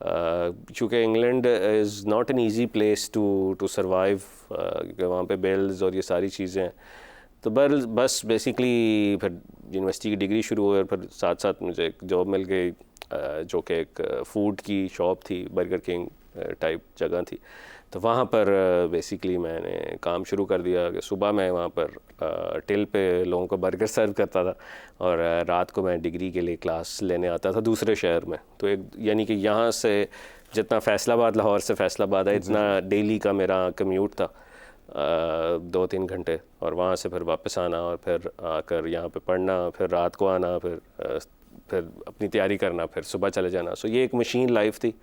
Speaker 2: क्योंकि England is not an easy place to survive, क्योंकि वहाँ पे बिल्स और ये सारी चीज़ें। तो बस बेसिकली फिर यूनिवर्सिटी की डिग्री शुरू हुई, और फिर साथ साथ मुझे एक जॉब मिल गई जो कि एक फूड की शॉप थी, बर्गर किंग टाइप जगह थी। तो वहाँ पर बेसिकली मैंने काम शुरू कर दिया कि सुबह मैं वहाँ पर टिल पे लोगों को बर्गर सर्व करता था, और रात को मैं डिग्री के लिए क्लास लेने आता था दूसरे शहर में। तो एक यानी कि यहाँ से जितना फैसलाबाद, लाहौर से फैसलाबाद है, इतना डेली का मेरा कम्यूट था 2-3 घंटे। और वहाँ से फिर वापस आना, और फिर आकर यहाँ पे पढ़ना, फिर रात को आना, फिर अपनी तैयारी करना, फिर सुबह चले जाना। सो ये एक मशीन लाइफ थी।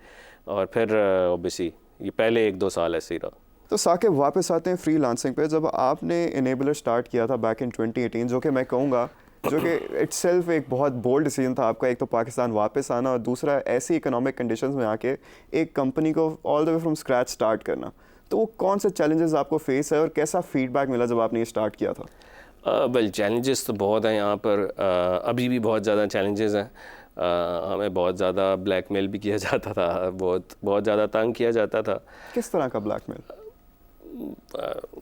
Speaker 2: और फिर ऑब्वियसली ये पहले 1-2 साल ऐसे ही रहा।
Speaker 1: तो साकिब, वापस आते हैं फ्रीलांसिंग पे। जब आपने इनेबलर स्टार्ट किया था बैक इन 2018, जो कि मैं कहूँगा जो कि इट्सेल्फ एक बहुत बोल्ड डिसीजन था आपका, एक तो पाकिस्तान वापस आना, और दूसरा ऐसी इकोनॉमिक कंडीशंस में आके एक कंपनी को all the way from scratch start करना। तो वो कौन से चैलेंजेस आपको फेस है, और कैसा फीडबैक मिला जब आपने ये स्टार्ट किया था?
Speaker 2: वेल चैलेंजेस तो बहुत हैं यहाँ पर, अभी भी बहुत ज़्यादा चैलेंजेस हैं। हमें बहुत ज़्यादा ब्लैकमेल भी किया जाता था, बहुत ज़्यादा तंग किया जाता था।
Speaker 1: किस तरह का ब्लैकमेल?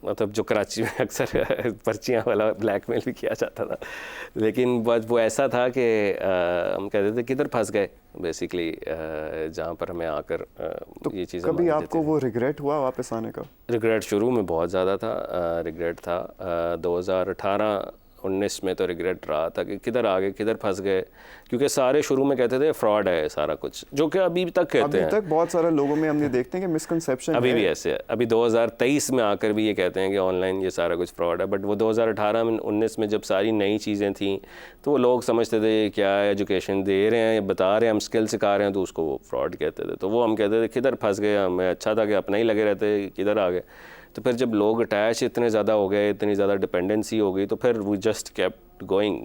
Speaker 2: मतलब जो कराची में अक्सर पर्चियाँ वाला ब्लैकमेल भी किया जाता था, लेकिन बस वो ऐसा था कि हम कहते थे किधर फंस गए बेसिकली, जहाँ पर हमें आकर
Speaker 1: तो
Speaker 2: ये चीज़ें।
Speaker 1: कभी आपको वो रिग्रेट हुआ वापस आने का?
Speaker 2: रिग्रेट शुरू में बहुत ज़्यादा था, रिग्रेट था 2018-19 में तो रिग्रेट रहा था कि किधर आ गए, किधर फंस गए। क्योंकि सारे शुरू में कहते थे फ्रॉड है सारा कुछ, जो कि अभी तक कहते हैं।
Speaker 1: अभी तक बहुत सारे लोगों में हमने देखते हैं कि मिसकंसेप्शन
Speaker 2: अभी भी ऐसे है। अभी 2023 में आकर भी ये कहते हैं कि ऑनलाइन ये सारा कुछ फ्रॉड है, बट वो 2018-19 में जब सारी नई चीज़ें थी तो वो लोग समझते थे क्या एजुकेशन दे रहे हैं या बता रहे हैं, हम स्किल सिखा रहे हैं, तो उसको वो फ्रॉड कहते थे। तो वो हम कहते थे किधर फंस गए, हमें अच्छा था कि अपना ही लगे रहते, किधर आ गए। तो फिर जब लोग अटैच इतने ज़्यादा हो गए, इतनी ज़्यादा डिपेंडेंसी हो गई, तो फिर we just kept going.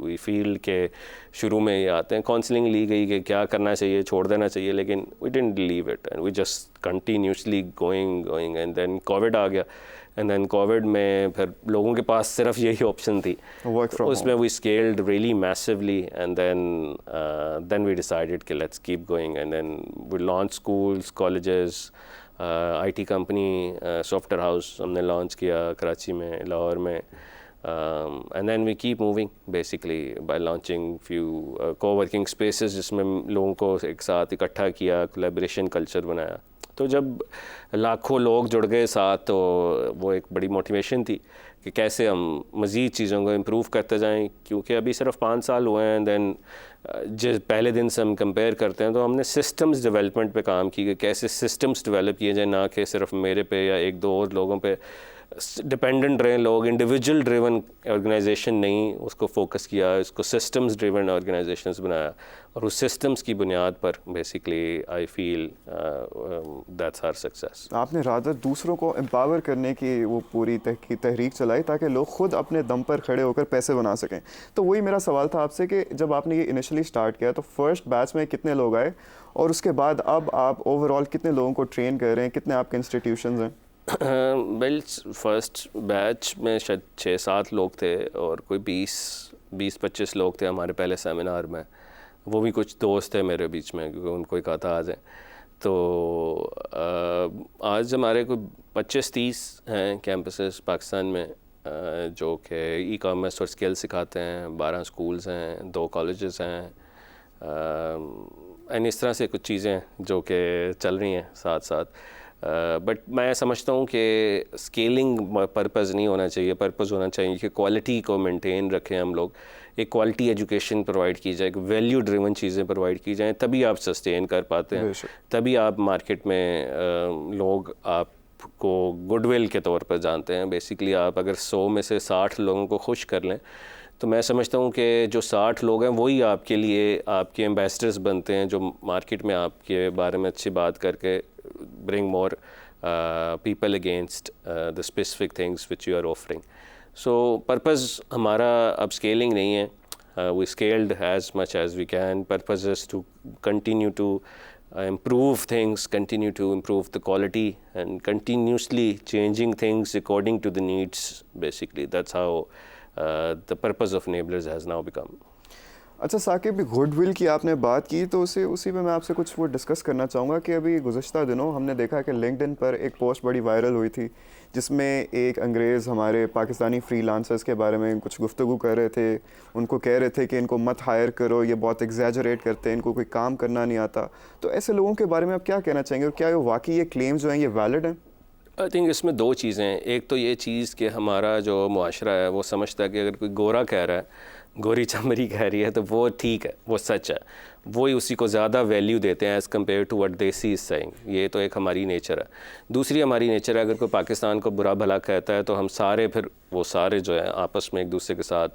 Speaker 2: We feel के शुरू में ये आते हैं, काउंसलिंग ली गई कि क्या करना चाहिए, छोड़ देना चाहिए, लेकिन we didn't leave it and we just continuously going. And then covid आ गया, एंड देन कोविड में फिर लोगों के पास सिर्फ यही ऑप्शन थी, उसमें we scaled really massively. And then we decided कि let's keep going, and then we launch schools, colleges, IT company, software house हमने लॉन्च किया कराची में, लाहौर में। And then we keep moving basically by launching few coworking spaces, जिसमें लोगों को एक साथ इकट्ठा किया, कोलैबोरेशन कल्चर बनाया। तो जब लाखों लोग जुड़ गए साथ, तो वो एक बड़ी मोटिवेशन थी कि कैसे हम मज़ीद चीज़ों को इम्प्रूव करते जाएं। क्योंकि अभी सिर्फ 5 साल हुए हैं, दैन जिस पहले दिन से हम कंपेयर करते हैं तो हमने सिस्टम्स डेवलपमेंट पे काम की कि कैसे सिस्टम्स डेवलप किए जाए, ना कि सिर्फ मेरे पे या 1-2 और लोगों पे डिपेंडेंट रहे लोग, इंडिविजुअल ड्रिवन ऑर्गेनाइजेशन नहीं, उसको फोकस किया, इसको सिस्टम्स ड्रिवन ऑर्गेनाइजेशंस बनाया और उस सिस्टम्स की बुनियाद पर basically I feel that's our success.
Speaker 1: आपने रादर दूसरों को एम्पावर करने की वो पूरी तहरीक चलाई ताकि लोग खुद अपने दम पर खड़े होकर पैसे बना सकें। तो वही मेरा सवाल था आपसे कि जब आपने ये इनिशियली स्टार्ट किया तो फर्स्ट बैच में कितने लोग आए और उसके बाद अब आप ओवरऑल कितने लोगों को ट्रेन कर रहे हैं, कितने आपके इंस्टीट्यूशंस हैं?
Speaker 2: वेल, फर्स्ट बैच में शायद 6-7 लोग थे और कोई 20-25 लोग थे हमारे पहले सेमिनार में। वो भी कुछ दोस्त थे मेरे बीच में क्योंकि उनको ही कहा था आ जाए। तो आज हमारे कोई 25-30 हैं कैंपसेस पाकिस्तान में जो कि ई कॉमर्स और स्किल सिखाते हैं। 12 स्कूल्स हैं, 2 कॉलेजेस हैं एंड इस तरह से कुछ चीज़ें जो कि चल रही हैं साथ साथ। बट मैं समझता हूँ कि स्केलिंग पर्पज़ नहीं होना चाहिए, पर्पज़ होना चाहिए कि क्वालिटी को मेंटेन रखें हम लोग, एक क्वालिटी एजुकेशन प्रोवाइड की जाए, एक वैल्यू ड्रिवन चीज़ें प्रोवाइड की जाएँ, तभी आप सस्टेन कर पाते हैं, तभी आप मार्केट में लोग आपको गुडविल के तौर पर जानते हैं। बेसिकली आप अगर 100 में से 60 लोगों को खुश कर लें तो मैं समझता हूँ कि जो 60 लोग हैं वही आपके लिए आपके एम्बेसडर्स बनते हैं, जो मार्केट में आपके बारे में अच्छी बात करके bring more people against the specific things which you are offering. So purpose हमारा अब scaling नहीं है, we scaled as much as we can. Purpose is to continue to improve things, continue to improve the quality and continuously changing things according to the needs. Basically that's how the purpose of Enablers has now become.
Speaker 1: अच्छा Saqib, goodwill की आपने बात की तो उसी पे मैं आपसे कुछ वो डिस्कस करना चाहूँगा कि अभी गुज़श्ता दिनों हमने देखा कि लिंक्डइन पर एक पोस्ट बड़ी वायरल हुई थी जिसमें एक अंग्रेज़ हमारे पाकिस्तानी फ्रीलांसर्स के बारे में कुछ गुफ्तगू कर रहे थे। उनको कह रहे थे कि इनको मत हायर करो, ये बहुत एग्जैजरेट करते हैं, इनको कोई काम करना नहीं आता। तो ऐसे लोगों के बारे में आप क्या कहना चाहेंगे और क्या ये वाकई ये क्लेम जो हैं ये वैलिड हैं?
Speaker 2: आई थिंक इसमें 2 चीज़ें हैं। एक तो ये चीज़ कि हमारा जो मुआशरा है वो समझता है कि अगर कोई गोरा कह रहा है, गोरी चमड़ी कह रही है तो वो ठीक है, वो सच है, वो ही उसी को ज़्यादा वैल्यू देते हैं as compare to what they see is saying. ये तो एक हमारी नेचर है। दूसरी हमारी नेचर है, अगर कोई पाकिस्तान को बुरा भला कहता है तो हम सारे फिर वो सारे जो है आपस में एक दूसरे के साथ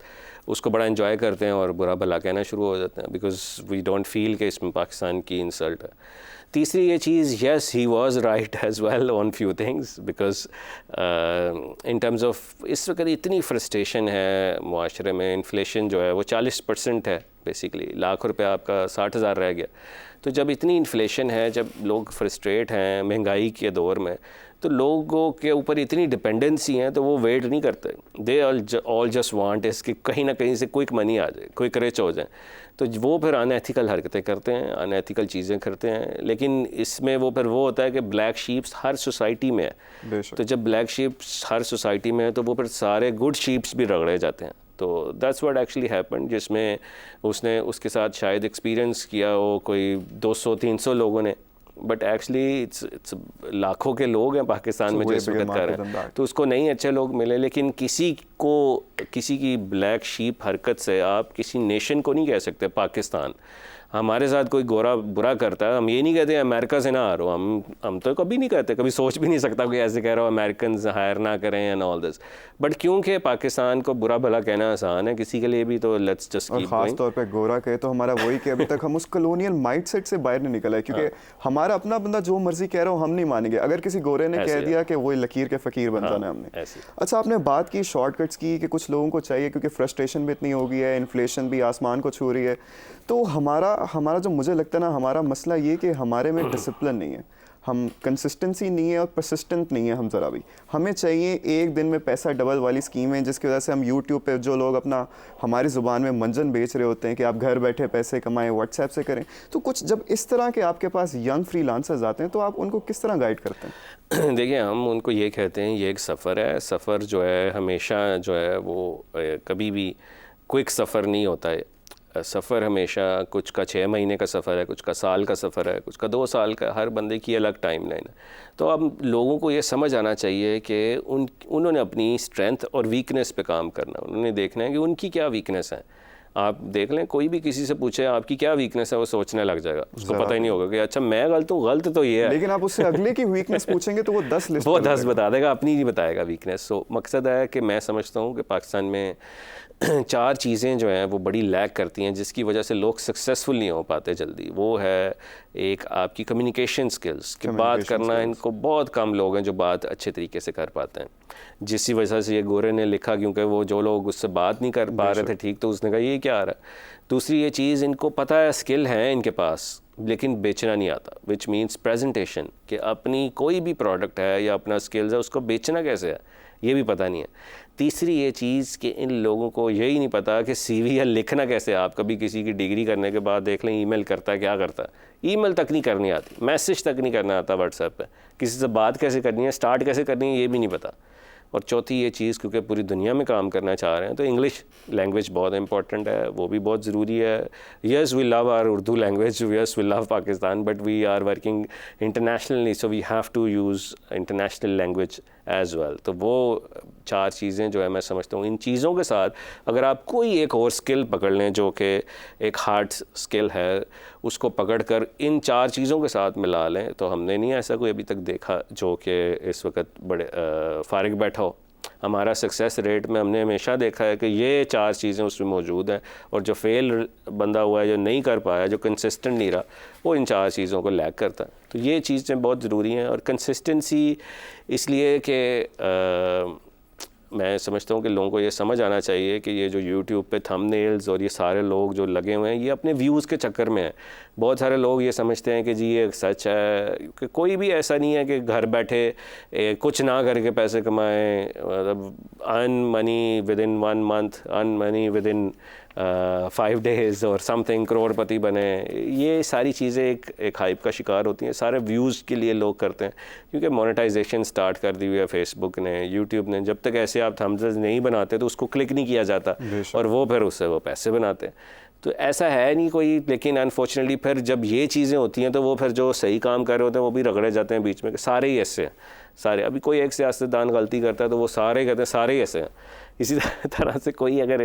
Speaker 2: उसको बड़ा एंजॉय करते हैं और बुरा भला कहना शुरू हो जाते हैं, बिकॉज वी डोंट फील कि इसमें पाकिस्तान की इंसल्ट है। तीसरी ये चीज़, yes he was right as well on few things, because in terms of इस वक्त इतनी फ्रस्ट्रेशन है मुआशरे में, इन्फ्लेशन जो है वो 40% है बेसिकली, लाख रुपया आपका 60,000 रह गया। तो जब इतनी इन्फ्लेशन है, जब लोग फ्रस्ट्रेट हैं महंगाई के दौर में, तो लोगों के ऊपर इतनी डिपेंडेंसी है तो वो वेट नहीं करते। दे ऑल जस्ट वांट इस कि कहीं ना कहीं से क्विक मनी आ जाए, क्विक रिच हो जाए। तो वो फिर अनएथिकल हरकतें करते हैं, अनएथिकल चीज़ें करते हैं। लेकिन इसमें वो फिर वो होता है कि ब्लैक शीप्स हर सोसाइटी में है। तो जब ब्लैक शीप्स हर सोसाइटी में है तो वो फिर सारे गुड शीप्स भी रगड़े जाते हैं। तो दैट्स व्हाट एक्चुअली हैपेंड, जिसमें उसने उसके साथ शायद एक्सपीरियंस किया हो कोई 200-300 लोगों ने, बट एक्चुअली इट्स लाखों के लोग हैं पाकिस्तान में जो इस वक्त कर रहे हैं। तो उसको नहीं अच्छे लोग मिले, लेकिन किसी की ब्लैक शीप हरकत से आप किसी नेशन को नहीं कह सकते पाकिस्तान। हमारे साथ कोई गोरा बुरा करता है, हम ये नहीं कहते अमेरिका से ना आ रहा हो, हम तो कभी नहीं कहते, कभी सोच भी नहीं सकता कोई ऐसे कह रहा हो अमेरिकन हायर ना करें एंड ऑल दिस। बट क्योंकि पाकिस्तान को बुरा भला कहना आसान है किसी के लिए भी, तो लेट्स जस्ट कीप
Speaker 1: खास तौर पे गोरा कहे तो हमारा वही कि अभी तक हम उस कॉलोनियल माइंडसेट से बाहर नहीं निकला है, क्योंकि हमारा अपना बंदा जो मर्जी कह रहा हो हम नहीं मानेंगे। अगर किसी गोरे ने कह दिया कि वही लकीर के फ़कीर बन जाना हमने। अच्छा, आपने बात की शॉर्टकट्स की कि कुछ लोगों को चाहिए क्योंकि फ्रस्ट्रेशन भी इतनी हो गई है, इन्फ्लेशन भी आसमान को छू रही है। तो हमारा जो मुझे लगता है ना, हमारा मसला ये कि हमारे में डिसिप्लिन नहीं है, हम कंसिस्टेंसी नहीं है और परसिस्टेंट नहीं है हम ज़रा भी। हमें चाहिए एक दिन में पैसा डबल वाली स्कीमें, जिसकी वजह से हम यूट्यूब पे जो लोग अपना हमारी ज़ुबान में मंजन बेच रहे होते हैं कि आप घर बैठे पैसे कमाएं, व्हाट्सएप से करें। तो कुछ जब इस तरह के आपके पास यंग फ्रीलांसर्स आते हैं तो आप उनको किस तरह गाइड करते हैं?
Speaker 2: देखिए, हम उनको ये कहते हैं ये एक सफ़र है। सफ़र जो है हमेशा जो है वो कभी भी क्विक सफ़र नहीं होता है। सफ़र हमेशा कुछ का 6 महीने का सफ़र है, कुछ का साल का सफ़र है, कुछ का 2 साल का, हर बंदे की अलग टाइम लाइन है। तो अब लोगों को ये समझ आना चाहिए कि उन्होंने अपनी स्ट्रेंथ और वीकनेस पे काम करना है। उन्होंने देखना है कि उनकी क्या वीकनेस है। आप देख लें, कोई भी किसी से पूछे आपकी क्या वीकनेस है, वो सोचने लग जाएगा, उसको पता ही नहीं होगा कि अच्छा मैं गलत हूँ, गलत तो ये है।
Speaker 1: लेकिन आप उससे अगले की वीकनेस पूछेंगे तो वो 10 लिस्ट
Speaker 2: वो
Speaker 1: कर
Speaker 2: 10
Speaker 1: देगा।
Speaker 2: बता देगा, अपनी नहीं बताएगा वीकनेस। सो मकसद है कि मैं समझता हूँ कि पाकिस्तान में 4 चीज़ें जो हैं वो बड़ी लैक करती हैं, जिसकी वजह से लोग सक्सेसफुल नहीं हो पाते जल्दी। वो है एक आपकी कम्युनिकेशन स्किल्स, कि बात करना, इनको बहुत कम लोग हैं जो बात अच्छे तरीके से कर पाते हैं, जिसकी वजह से ये गोरे ने लिखा, क्योंकि वो जो लोग उससे बात नहीं कर पा रहे थे ठीक, तो उसने कहा ये क्या आ रहा है। दूसरी ये चीज़, इनको पता है स्किल है इनके पास, लेकिन बेचना नहीं आता, विच मीन्स प्रेजेंटेशन, कि अपनी कोई भी प्रोडक्ट है या अपना स्किल्स है उसको बेचना कैसे है, ये भी पता नहीं है। तीसरी ये चीज़ कि इन लोगों को यही नहीं पता कि CV या लिखना कैसे है। आप कभी किसी की डिग्री करने के बाद देख लें ईमेल करता है, क्या करता है, ईमेल तक नहीं करनी आती, मैसेज तक नहीं करना आता व्हाट्सएप पे, किसी से बात कैसे करनी है, स्टार्ट कैसे करनी है, ये भी नहीं पता। और चौथी ये चीज़, क्योंकि पूरी दुनिया में काम करना चाह रहे हैं, तो इंग्लिश लैंग्वेज बहुत इंपॉर्टेंट है, वो भी बहुत ज़रूरी है। Yes we love our Urdu language, yes we love Pakistan, but we are working internationally, so we have to use international language as well. तो वो 4 चीज़ें जो है मैं समझता हूँ, इन चीज़ों के साथ अगर आप कोई एक और स्किल पकड़ लें जो कि एक हार्ड स्किल है, उसको पकड़ कर इन 4 चीज़ों के साथ मिला लें, तो हमने नहीं ऐसा कोई अभी तक देखा जो कि इस वक्त बड़े फारिग बैठा हो। हमारा सक्सेस रेट में हमने हमेशा देखा है कि ये 4 चीज़ें उसमें मौजूद हैं, और जो फेल बंदा हुआ है, जो नहीं कर पाया, जो कंसिस्टेंट नहीं रहा, वो इन 4 चीज़ों को लैक करता है। तो ये चीज़ें बहुत ज़रूरी हैं। और कंसिस्टेंसी इसलिए कि मैं समझता हूँ कि लोगों को ये समझ आना चाहिए कि ये जो यूट्यूब पे थंबनेल्स और ये सारे लोग जो लगे हुए हैं, ये अपने व्यूज़ के चक्कर में हैं। बहुत सारे लोग ये समझते हैं कि जी ये सच है, कि कोई भी ऐसा नहीं है कि घर बैठे कुछ ना करके पैसे कमाएं, मतलब earn money with in 1 month, earn money with in 5 days और समथिंग, करोड़पति बने। ये सारी चीज़ें एक हाइप का शिकार होती हैं, सारे व्यूज़ के लिए लोग करते हैं, क्योंकि मोनेटाइजेशन स्टार्ट कर दी हुई है फेसबुक ने, यूट्यूब ने। जब तक ऐसे आप थंब्स नहीं बनाते तो उसको क्लिक नहीं किया जाता, और वो फिर उससे वो पैसे बनाते हैं। तो ऐसा है नहीं कोई, लेकिन अनफॉर्चुनेटली फिर जब ये चीज़ें होती हैं तो वो फिर जो सही काम कर रहे होते हैं वो भी रगड़े जाते हैं बीच में, सारे ही ऐसे हैं, सारे। अभी कोई एक सियासतदान गलती करता है तो वो सारे कहते हैं सारे ही ऐसे हैं। इसी तरह से कोई अगर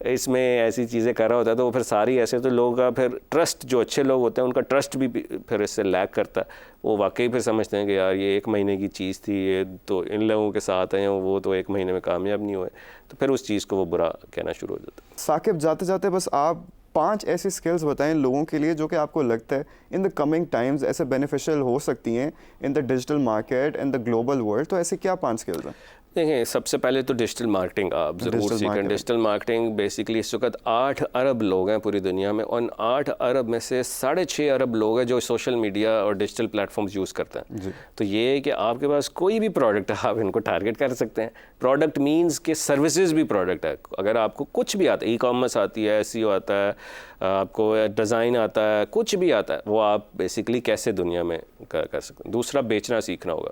Speaker 2: इसमें ऐसी चीज़ें कर रहा होता है तो वो फिर सारी ऐसे, तो लोगों का फिर ट्रस्ट, जो अच्छे लोग होते हैं उनका ट्रस्ट भी फिर इससे लैक करता है। वो वाकई फिर समझते हैं कि यार ये 1 महीने की चीज़ थी, ये तो इन लोगों के साथ हैं, वो तो 1 महीने में कामयाब नहीं हुए, तो फिर उस चीज़ को वो बुरा कहना शुरू हो जाता है।
Speaker 1: साकिब, जाते जाते बस आप 5 ऐसी स्किल्स बताएं लोगों के लिए जो कि आपको लगता है इन द कमिंग टाइम्स ऐसे बेनिफिशियल हो सकती हैं in the digital market, in the global world. तो ऐसे क्या 5 स्किल्स हैं?
Speaker 2: देखिए, सबसे पहले तो डिजिटल मार्केटिंग आप ज़रूर सीखें। डिजिटल मार्केटिंग बेसिकली इस वक्त 8 अरब लोग हैं पूरी दुनिया में, और 8 अरब में से 6.5 अरब लोग हैं जो सोशल मीडिया और डिजिटल प्लेटफॉर्म्स यूज़ करते हैं। तो ये है कि आपके पास कोई भी प्रोडक्ट है, आप इनको टारगेट कर सकते हैं। प्रोडक्ट मीन्स कि सर्विसेज भी प्रोडक्ट है। अगर आपको कुछ भी आता है, ई-कॉमर्स आती है, SEO आता है, आपको डिज़ाइन आता है, कुछ भी आता है, वो आप बेसिकली कैसे दुनिया में कर सकते हैं। दूसरा, बेचना सीखना होगा,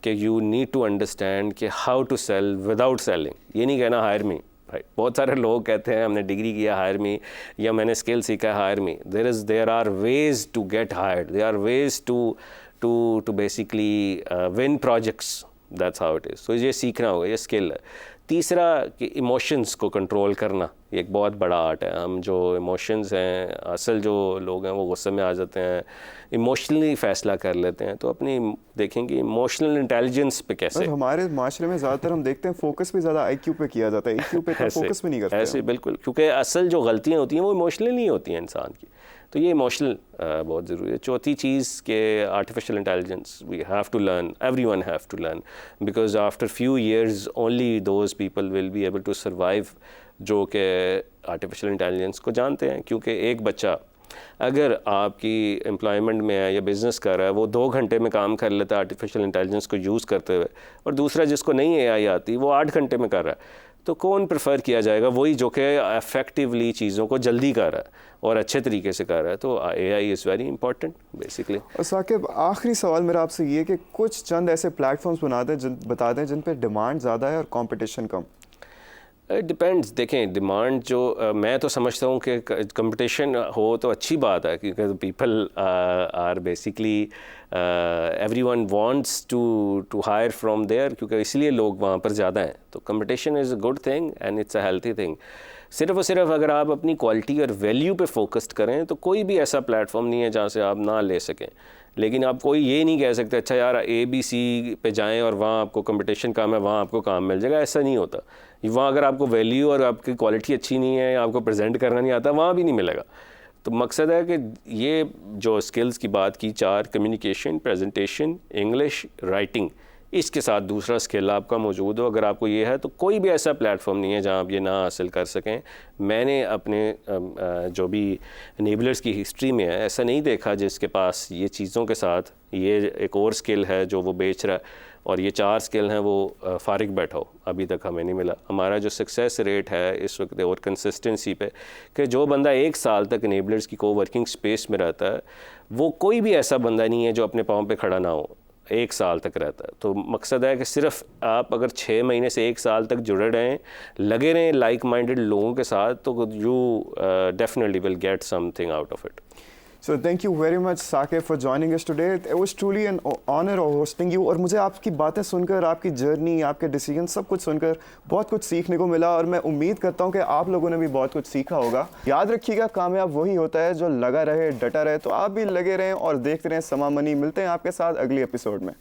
Speaker 2: कि यू नीड टू अंडरस्टैंड कि how to sell without selling. ये नहीं कहना हायर मी, राइट। बहुत सारे लोग कहते हैं हमने डिग्री किया, हायर मी, या मैंने स्किल सीखा है, hire me. There are ways to get hired, there are ways to basically win projects, that's how it is. तो ये सीखना होगा, ये स्किल है। तीसरा कि इमोशंस को कंट्रोल करना, ये एक बहुत बड़ा आर्ट है। हम जो इमोशंस हैं, असल जो लोग हैं वो गुस्से में आ जाते हैं, इमोशनली फ़ैसला कर लेते हैं। तो अपनी देखेंगे इमोशनल इंटेलिजेंस पे कैसे।
Speaker 1: हमारे माशरे में ज़्यादातर हम देखते हैं फोकस भी ज़्यादा IQ पे किया जाता है, EQ पे फोकस भी नहीं करते
Speaker 2: ऐसे बिल्कुल, क्योंकि असल जो गलतियाँ होती हैं वो इमोशनल नहीं होती हैं इंसान की। तो ये इमोशनल बहुत ज़रूरी है। चौथी चीज़ के artificial intelligence we have to learn, everyone have to learn, because after few years only those people will be able to survive जो कि आर्टिफिशियल इंटेलिजेंस को जानते हैं। क्योंकि एक बच्चा अगर आपकी एम्प्लॉयमेंट में है या बिज़नेस कर रहा है, वो 2 घंटे में काम कर लेता है आर्टिफिशियल इंटेलिजेंस को यूज़ करते हुए, और दूसरा जिसको नहीं AI आती वो 8 घंटे में कर रहा है। तो कौन प्रेफर किया जाएगा? वही जो कि इफेक्टिवली चीज़ों को जल्दी कर रहा है और अच्छे तरीके से कर रहा है। तो AI is very important basically.
Speaker 1: और साकिब, आखिरी सवाल मेरा आपसे ये कि कुछ चंद ऐसे प्लेटफॉर्म्स बता दें जिन पे डिमांड ज़्यादा है और कंपटीशन कम।
Speaker 2: डिपेंड्स। देखें, डिमांड जो मैं तो समझता हूँ कि कंपटीशन हो तो अच्छी बात है, क्योंकि people are basically everyone wants to hire from there, क्योंकि इसलिए लोग वहाँ पर ज़्यादा हैं। तो competition is a good thing and it's a healthy thing. सिर्फ और सिर्फ अगर आप अपनी क्वालिटी और वैल्यू पे फोकस्ड करें तो कोई भी ऐसा प्लेटफॉर्म नहीं है जहाँ से आप ना ले सकें। लेकिन आप कोई ये नहीं कह सकते अच्छा यार ABC पे जाएं और वहाँ आपको कंपटीशन काम है, वहाँ आपको काम मिल जाएगा, ऐसा नहीं होता। वहाँ अगर आपको वैल्यू और आपकी क्वालिटी अच्छी नहीं है, आपको प्रेजेंट करना नहीं आता, वहाँ भी नहीं मिलेगा। तो मकसद है कि ये जो स्किल्स की बात की 4, कम्युनिकेशन, प्रेजेंटेशन, इंग्लिश, राइटिंग, इसके साथ दूसरा स्किल आपका मौजूद हो, अगर आपको ये है तो कोई भी ऐसा प्लेटफॉर्म नहीं है जहाँ आप ये ना हासिल कर सकें। मैंने अपने जो भी इनेबलर्स की हिस्ट्री में है ऐसा नहीं देखा जिसके पास ये चीज़ों के साथ ये एक और स्किल है जो वो बेच रहा है और ये 4 स्किल हैं वो फारिग बैठा हो, अभी तक हमें नहीं मिला। हमारा जो सक्सेस रेट है इस वक्त और कंसिस्टेंसी पे कि जो बंदा 1 साल तक इनेबलर्स की कोवर्किंग स्पेस में रहता है वो कोई भी ऐसा बंदा नहीं है जो अपने पाँव पे खड़ा ना हो, 1 साल तक रहता है। तो मकसद है कि सिर्फ आप अगर 6 महीने से 1 साल तक जुड़े रहें, लगे रहें लाइक माइंडेड लोगों के साथ, तो you definitely will get something out of it.
Speaker 1: So thank you very much Saqib for joining us today. It was truly an honor hosting you और मुझे आपकी बातें सुनकर, आपकी जर्नी, आपके डिसीजन सब कुछ सुनकर बहुत कुछ सीखने को मिला और मैं उम्मीद करता हूँ कि आप लोगों ने भी बहुत कुछ सीखा होगा। याद रखिएगा, कामयाब वही होता है जो लगा रहे, डटा रहे। तो आप भी लगे रहें और देखते रहें समा मनी। मिलते हैं आपके साथ अगली एपिसोड में।